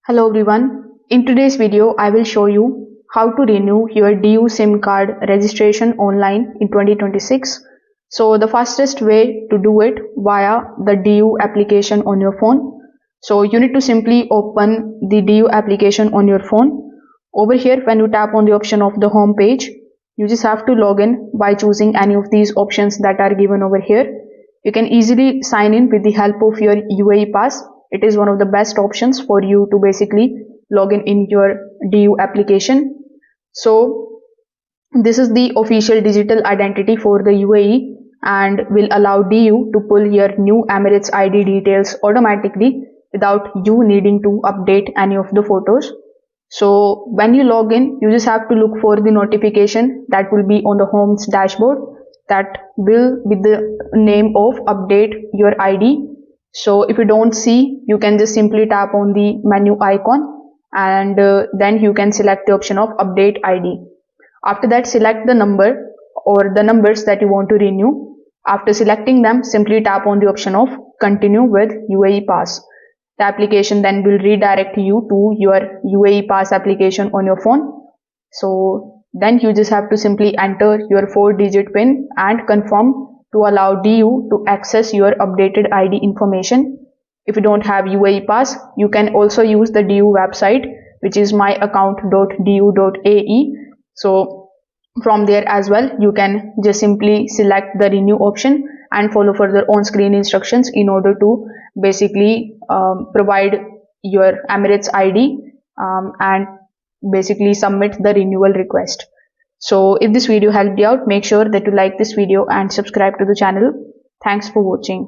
Hello everyone. In today's video, I will show you how to renew your DU SIM card registration online in 2026. So the fastest way to do it via the DU application on your phone. So you need to simply open the DU application on your phone. Over here, when you tap on the option of the home page, you just have to log in by choosing any of these options that are given over here. You can easily sign in with the help of your UAE pass. It is one of the best options for you to basically log in your DU application. So this is the official digital identity for the UAE and will allow DU to pull your new Emirates ID details automatically without you needing to update any of the photos. So when you log in, you just have to look for the notification that will be on the home's dashboard that will be the name of update your ID. So if you don't see, you can just simply tap on the menu icon and then you can select the option of update ID. After that, select the number or the numbers that you want to renew. After selecting them, simply tap on the option of continue with UAE pass. The application then will redirect you to your UAE pass application on your phone. So then you just have to simply enter your 4-digit PIN and confirm to allow DU to access your updated ID information. If you don't have UAE pass, you can also use the DU website, which is myaccount.du.ae. So from there as well, you can just simply select the renew option and follow further on-screen instructions in order to basically provide your Emirates ID and basically submit the renewal request. So if this video helped you out, make sure that you like this video and subscribe to the channel. Thanks for watching.